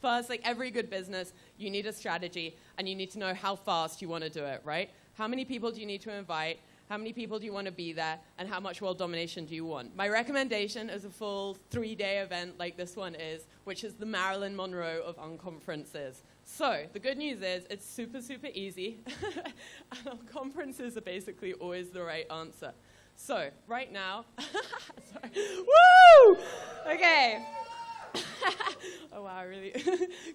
first, like every good business, you need a strategy, and you need to know how fast you want to do it, right? How many people do you need to invite? How many people do you want to be there? And how much world domination do you want? My recommendation is a full 3-day event like this one is, which is the Marilyn Monroe of unconferences. So the good news is it's super, super easy. And unconferences are basically always the right answer. So right now, sorry. Woo! Okay. Oh, wow, I really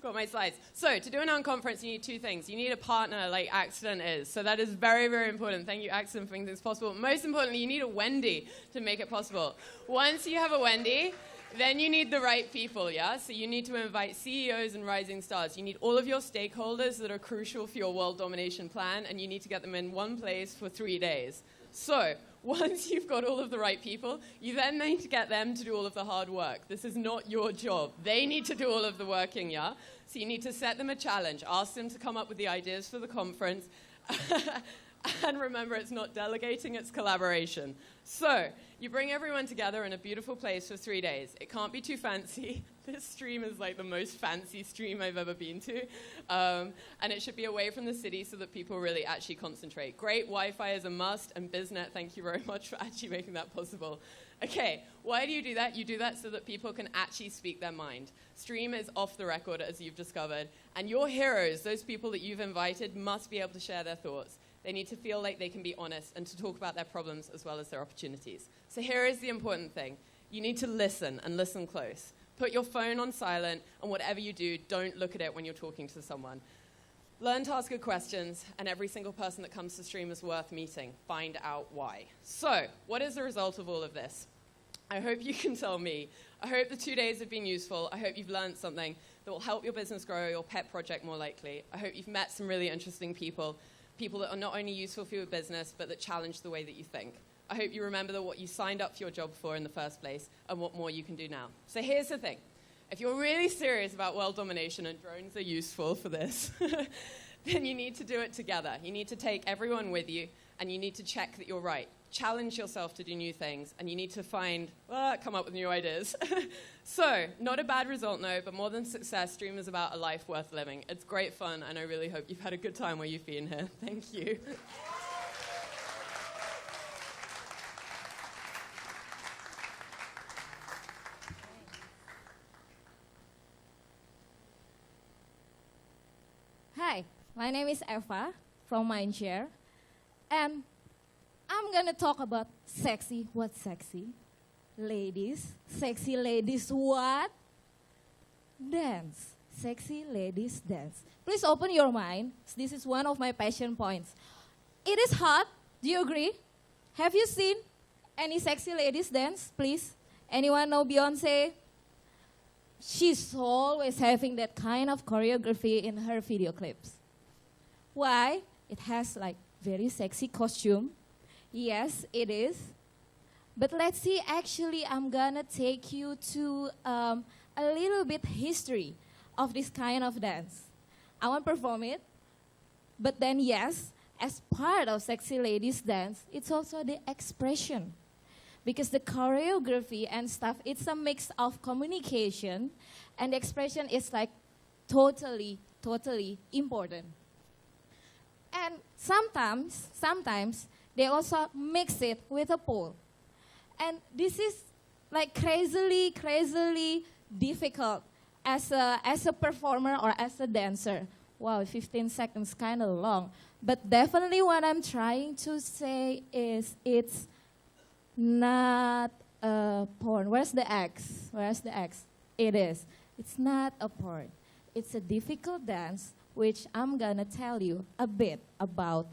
got my slides. So to do an unconference, you need 2 things. You need a partner like Accident is. So that is very, very important. Thank you, Accident, for making this possible. Most importantly, you need a Wendy to make it possible. Once you have a Wendy, then you need the right people, yeah? So you need to invite CEOs and rising stars. You need all of your stakeholders that are crucial for your world domination plan, and you need to get them in one place for 3 days. So once you've got all of the right people, you then need to get them to do all of the hard work. This is not your job. They need to do all of the working, yeah? So you need to set them a challenge. Ask them to come up with the ideas for the conference. And remember, it's not delegating, it's collaboration. So you bring everyone together in a beautiful place for 3 days. It can't be too fancy. This stream is like the most fancy stream I've ever been to. And it should be away from the city so that people really actually concentrate. Great Wi-Fi is a must, and BizNet, thank you very much for actually making that possible. Okay, why do you do that? You do that so that people can actually speak their mind. Stream is off the record, as you've discovered. And your heroes, those people that you've invited, must be able to share their thoughts. They need to feel like they can be honest and to talk about their problems as well as their opportunities. So here is the important thing. You need to listen, and listen close. Put your phone on silent, and whatever you do, don't look at it when you're talking to someone. Learn to ask good questions, and every single person that comes to stream is worth meeting. Find out why. So, what is the result of all of this? I hope you can tell me. I hope the 2 days have been useful. I hope you've learned something that will help your business grow, your pet project more likely. I hope you've met some really interesting people that are not only useful for your business, but that challenge the way that you think. I hope you remember that what you signed up for your job for in the first place and what more you can do now. So here's the thing. If you're really serious about world domination, and drones are useful for this, then you need to do it together. You need to take everyone with you, and you need to check that you're right. Challenge yourself to do new things, and you need to come up with new ideas. So, not a bad result, no, but more than success, Stream is about a life worth living. It's great fun, and I really hope you've had a good time where you've been here. Thank you. Hi, my name is Eva from Mindshare, and I'm gonna talk about sexy. What's sexy? Ladies. Sexy ladies what? Dance. Sexy ladies dance. Please open your mind. This is one of my passion points. It is hot. Do you agree? Have you seen any sexy ladies dance, please? Anyone know Beyonce? She's always having that kind of choreography in her video clips. Why? It has like very sexy costume. Yes, it is. But let's see, actually, I'm gonna take you to a little bit history of this kind of dance. I won't perform it, but then yes, as part of sexy ladies dance, it's also the expression. Because the choreography and stuff, it's a mix of communication, and the expression is like totally important. And sometimes they also mix it with a pole. And this is like crazily difficult as a performer or as a dancer. Wow, 15 seconds kind of long. But definitely what I'm trying to say is it's not a porn. Where's the X? Where's the X? It is. It's not a porn. It's a difficult dance, which I'm gonna tell you a bit about.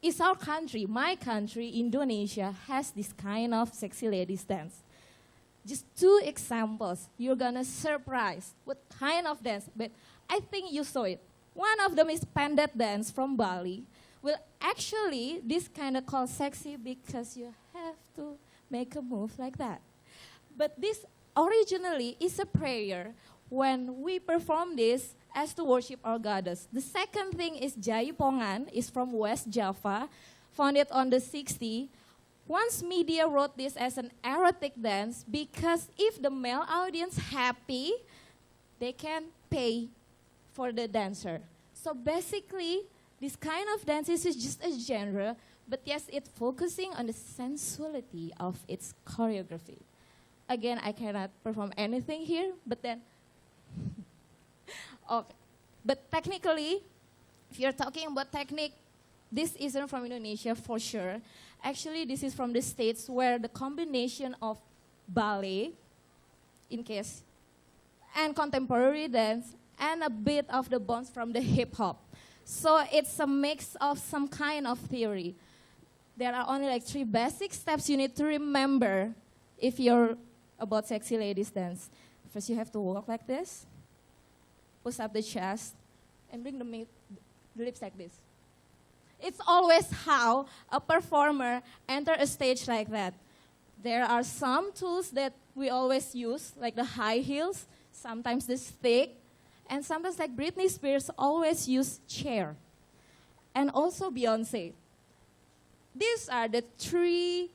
It's our country, my country, Indonesia, has this kind of sexy ladies dance. Just 2 examples. You're gonna surprise what kind of dance, but I think you saw it. One of them is pandat dance from Bali. Well, actually, this kind of called sexy because you have to make a move like that. But this originally is a prayer when we perform this as to worship our goddess. The second thing is Jaipongan, is from West Java, founded on the 60s. Once media wrote this as an erotic dance because if the male audience happy, they can pay for the dancer. So basically, this kind of dance is just a genre, but yes, it's focusing on the sensuality of its choreography. Again, I cannot perform anything here, but then, okay. But technically, if you're talking about technique, this isn't from Indonesia for sure. Actually, this is from the States where the combination of ballet, in case, and contemporary dance, and a bit of the bounce from the hip hop. So it's a mix of some kind of theory. There are only like 3 basic steps you need to remember if you're about sexy ladies dance. First, you have to walk like this, push up the chest, and bring the lips like this. It's always how a performer enter a stage like that. There are some tools that we always use, like the high heels, sometimes the stick, and sometimes like Britney Spears always use chair. And also Beyonce. These are the 3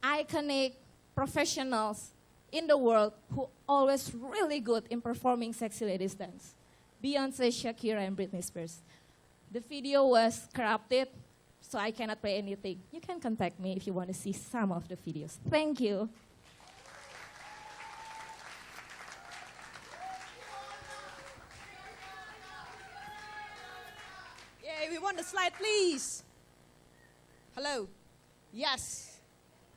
iconic professionals in the world who always really good in performing sexy ladies dance. Beyonce, Shakira, and Britney Spears. The video was corrupted, so I cannot play anything. You can contact me if you want to see some of the videos. Thank you. Yeah, we want the slide, please. Hello. Yes.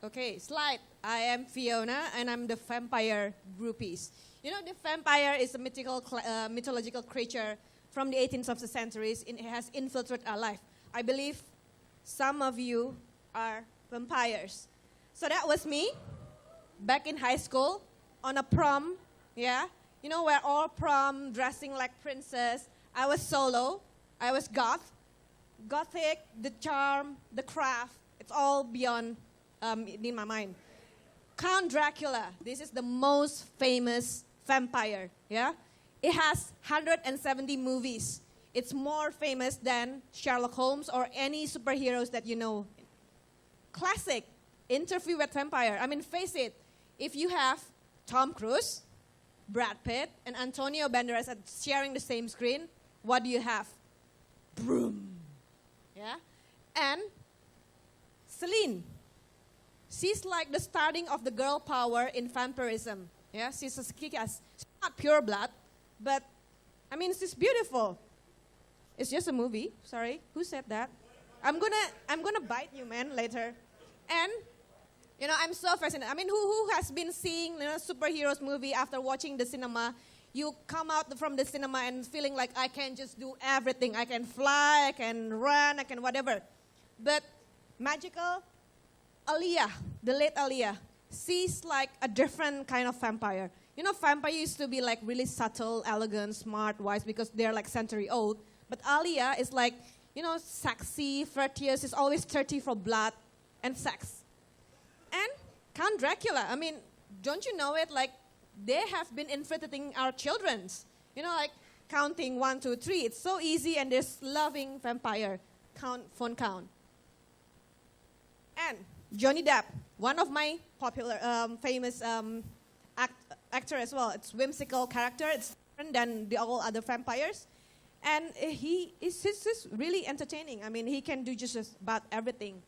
Okay, slide. I am Fiona, and I'm the vampire groupies. You know, the vampire is a mythological creature from the 18th of the centuries. It has infiltrated our life. I believe some of you are vampires. So that was me back in high school on a prom, yeah? You know, we're all prom dressing like princess. I was solo. I was gothic, the charm, the craft. It's all beyond in my mind. Count Dracula. This is the most famous vampire, yeah? It has 170 movies. It's more famous than Sherlock Holmes or any superheroes that you know. Classic, Interview with Vampire. I mean, face it, if you have Tom Cruise, Brad Pitt, and Antonio Banderas sharing the same screen, what do you have? Broom. Yeah? And Celine. She's like the starting of the girl power in vampirism. Yeah, she's a kick-ass. She's not pure blood, but I mean, she's beautiful. It's just a movie. Sorry, who said that? I'm gonna bite you, man, later. And you know, I'm so fascinated. I mean, who has been seeing superheroes movie after watching the cinema? You come out from the cinema and feeling like I can just do everything. I can fly, I can run, I can whatever. But magical Aaliyah, the late Aaliyah, she's like a different kind of vampire. You know, vampire used to be like really subtle, elegant, smart, wise because they're like century old. But Aaliyah is like, you know, sexy, flirtatious. She's always thirsty for blood and sex. And Count Dracula, I mean, don't you know it? Like, they have been infiltrating our children's. You know, like counting 1, 2, 3. It's so easy, and this loving vampire, phone count. And Johnny Depp, one of my popular, famous actor as well. It's whimsical character. It's different than all other vampires. And he's just really entertaining. I mean, he can do just about everything.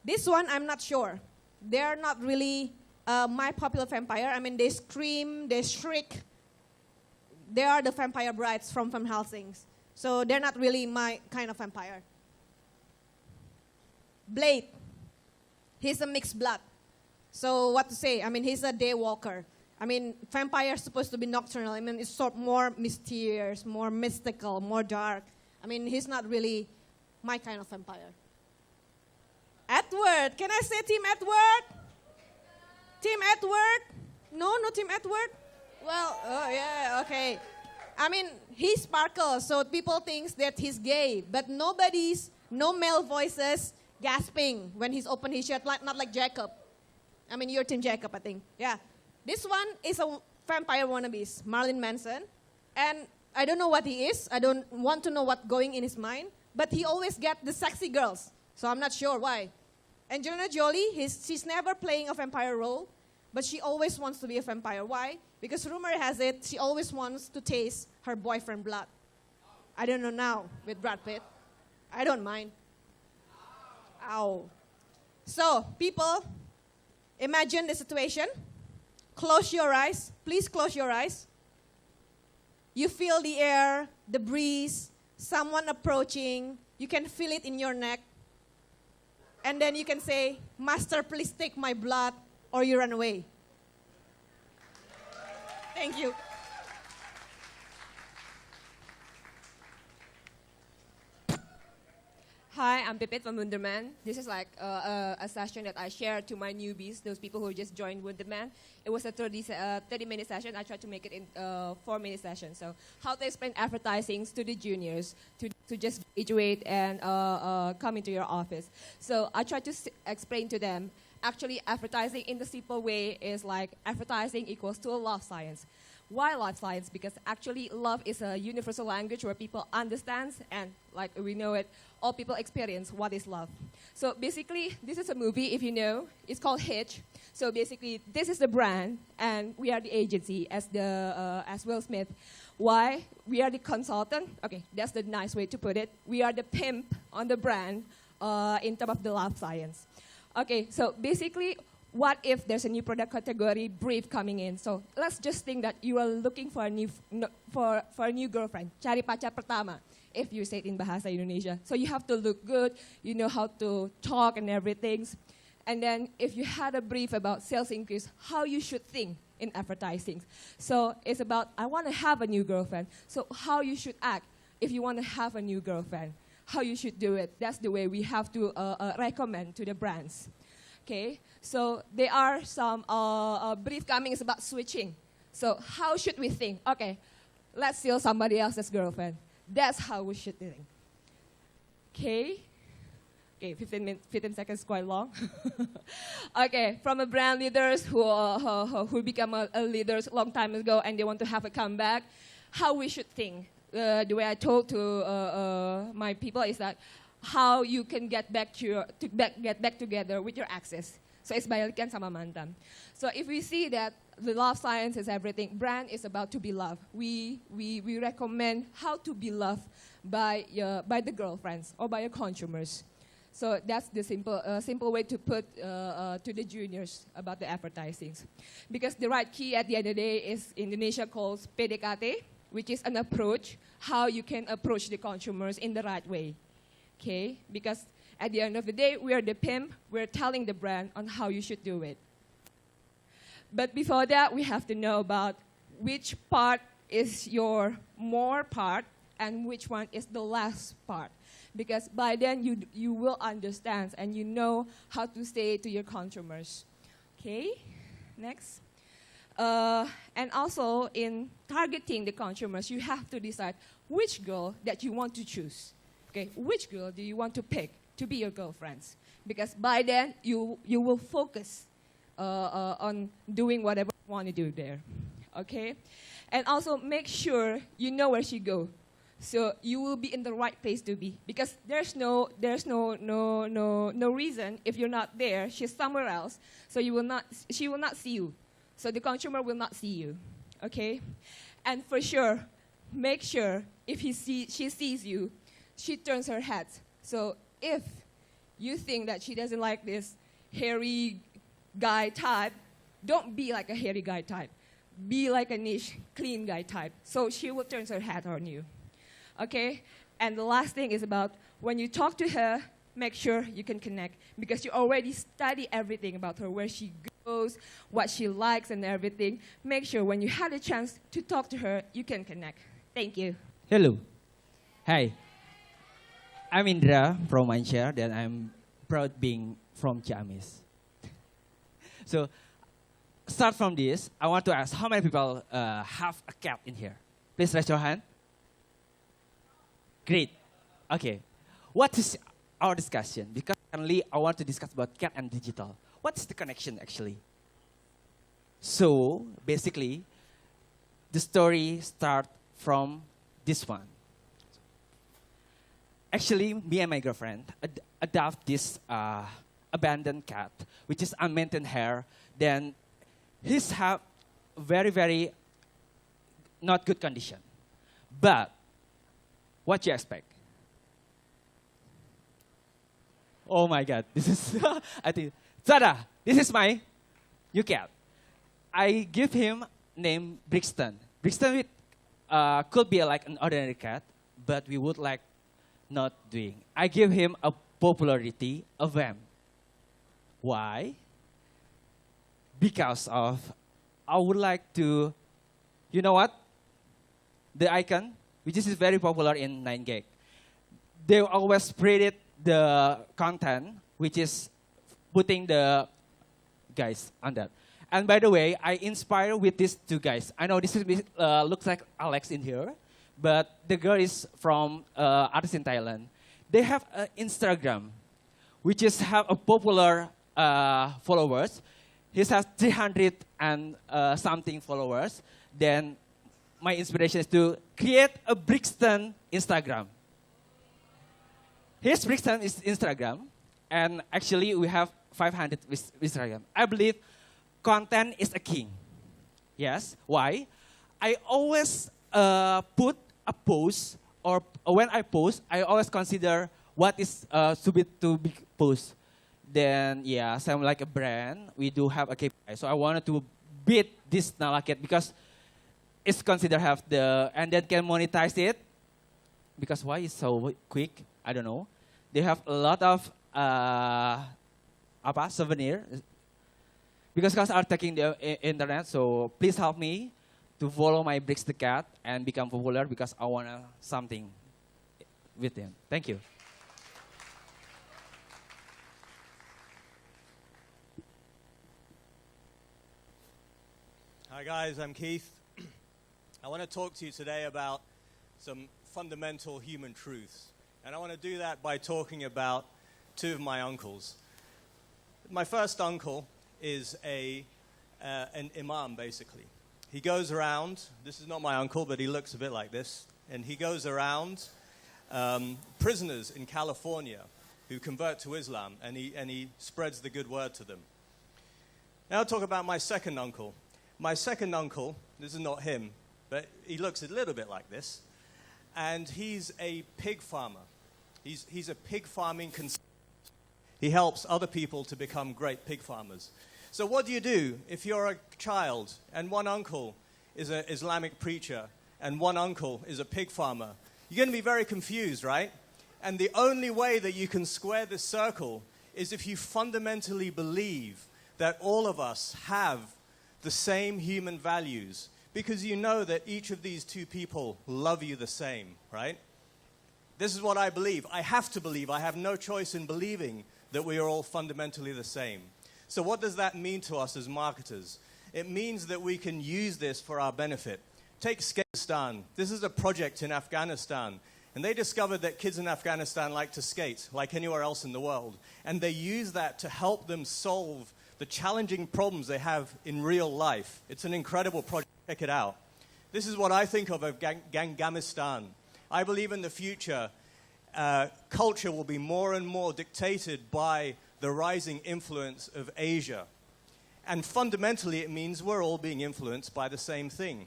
This one, I'm not sure. They're not really my popular vampire. I mean, they scream, they shriek. They are the vampire brides from Van Helsing's. So they're not really my kind of vampire. Blade. He's a mixed blood. So what to say? I mean, he's a day walker. I mean, vampire is supposed to be nocturnal. I mean, it's sort of more mysterious, more mystical, more dark. I mean, he's not really my kind of vampire. Edward. Can I say Team Edward? Team Edward? No Team Edward? Well, oh yeah, okay. I mean, he sparkles, so people think that he's gay. But no male voices gasping when he's open his shirt, not like Jacob. I mean, you're Team Jacob, I think. Yeah. This one is a vampire wannabe, Marilyn Manson. And I don't know what he is. I don't want to know what's going in his mind. But he always gets the sexy girls. So I'm not sure why. Angelina Jolie, she's never playing a vampire role, but she always wants to be a vampire. Why? Because rumor has it, she always wants to taste her boyfriend blood. I don't know now with Brad Pitt. I don't mind. Ow. So, people, imagine the situation. Close your eyes. Please close your eyes. You feel the air, the breeze, someone approaching. You can feel it in your neck. And then you can say, Master, please take my blood, or you run away. Thank you. Hi, I'm Pipit from Wunderman. This is like a session that I share to my newbies, those people who just joined Wunderman. It was a 30-minute session. I tried to make it in a 4-minute session. So how to explain advertising to the juniors to just graduate and come into your office. So I tried to explain to them, actually advertising in the simple way is like advertising equals to a love science. Why love science? Because actually love is a universal language where people understand, and like we know it, all people experience what is love. So basically, this is a movie, if you know. It's called Hitch. So basically, this is the brand, and we are the agency as Will Smith. Why? We are the consultant. Okay, that's the nice way to put it. We are the pimp on the brand in terms of the love science. Okay, so basically, what if there's a new product category brief coming in? So let's just think that you are looking for a new for a new girlfriend, cari pacar pertama, if you say it in Bahasa Indonesia. So you have to look good, you know how to talk and everything. And then if you had a brief about sales increase, how you should think in advertising. So it's about, I want to have a new girlfriend. So how you should act if you want to have a new girlfriend, how you should do it. That's the way we have to recommend to the brands. Okay, so there are some brief coming is about switching. So how should we think? Okay, let's steal somebody else's girlfriend. That's how we should think. Okay, 15 seconds is quite long. Okay, from a brand leaders who become a leaders a long time ago and they want to have a comeback, how we should think. The way I told to my people is that how you can get back together with your exes. So it's balikan sama mantan. So if we see that the love science is everything, brand is about to be loved. We recommend how to be loved by the girlfriends or by your consumers. So that's the simple way to put to the juniors about the advertising. Because the right key at the end of the day is Indonesia calls PDKT, which is an approach, how you can approach the consumers in the right way. Okay, because at the end of the day, we are the pimp. We're telling the brand on how you should do it. But before that, we have to know about which part is your more part and which one is the last part. Because by then, you will understand and you know how to say to your consumers. Okay, next. And also, in targeting the consumers, you have to decide which girl that you want to choose. Okay, which girl do you want to pick to be your girlfriends? Because by then, you will focus on doing whatever you want to do there. Okay? And also make sure you know where she go. So you will be in the right place to be. Because there's no reason if you're not there, she's somewhere else. So she will not see you. So the consumer will not see you. Okay? And for sure, make sure if she sees you, she turns her head. So if you think that she doesn't like this hairy guy type, don't be like a hairy guy type. Be like a niche, clean guy type. So she will turn her head on you. Okay? And the last thing is about when you talk to her, make sure you can connect. Because you already study everything about her, where she goes, what she likes and everything. Make sure when you had a chance to talk to her, you can connect. Thank you. Hello. Hi. I'm Indra from Manchester, and I'm proud being from Ciamis. So, start from this. I want to ask how many people have a cat in here? Please raise your hand. Great. Okay. What is our discussion? Because currently I want to discuss about cat and digital. What's the connection actually? So, basically, the story starts from this one. Actually, me and my girlfriend adopt this abandoned cat, which is unmaintained hair, then he's have very, very not good condition. But what you expect? Oh my God, this is, I think, Tada, this is my new cat. I give him name Brixton. Brixton could be like an ordinary cat, but we would like not doing. I give him a popularity of them. Why? Because of, I would like to, you know what? The icon, which is very popular in 9gag. They always spread it, the content, which is putting the guys on that. And by the way, I inspire with these two guys. I know this is, looks like Alex in here, but the girl is from artist in Thailand. They have an Instagram, which is have a popular followers. He has 300 and something followers. Then my inspiration is to create a Brixton Instagram. Here's Brixton is Instagram, and actually we have 500 with Instagram. I believe content is a king. Yes. Why? I always put a post, or when I post, I always consider what is to be post. Then yeah, same like a brand, we do have a KPI. So I wanted to beat this Nalaket because it's considered have the, and then can monetize it. Because why it's so quick? I don't know. They have a lot of souvenir. Because guys are taking the internet, so please help me to follow my Bricks the Cat and become popular because I want something with them. Thank you. Hi guys, I'm Keith. I want to talk to you today about some fundamental human truths. And I want to do that by talking about two of my uncles. My first uncle is an imam, basically. He goes around, this is not my uncle, but he looks a bit like this, and he goes around prisoners in California who convert to Islam, and he spreads the good word to them. Now I'll talk about my second uncle. My second uncle, this is not him, but he looks a little bit like this, and he's a pig farmer. He's a pig farming consultant. He helps other people to become great pig farmers. So what do you do if you're a child and one uncle is an Islamic preacher and one uncle is a pig farmer? You're going to be very confused, right? And the only way that you can square this circle is if you fundamentally believe that all of us have the same human values, because you know that each of these two people love you the same, right? This is what I believe. I have to believe. I have no choice in believing that we are all fundamentally the same. So what does that mean to us as marketers? It means that we can use this for our benefit. Take Skateistan. This is a project in Afghanistan. And they discovered that kids in Afghanistan like to skate, like anywhere else in the world. And they use that to help them solve the challenging problems they have in real life. It's an incredible project. Check it out. This is what I think of Gangamistan. I believe in the future, culture will be more and more dictated by the rising influence of Asia. And fundamentally, it means we're all being influenced by the same thing.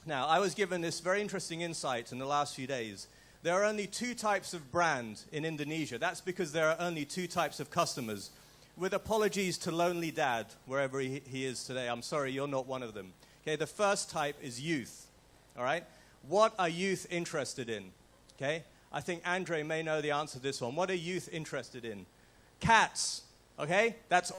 Now, I was given this very interesting insight in the last few days. There are only two types of brand in Indonesia. That's because there are only two types of customers. With apologies to Lonely Dad, wherever he is today. I'm sorry, you're not one of them. Okay, the first type is youth. All right? What are youth interested in? Okay? I think Andre may know the answer to this one. What are youth interested in? Cats. Okay? That's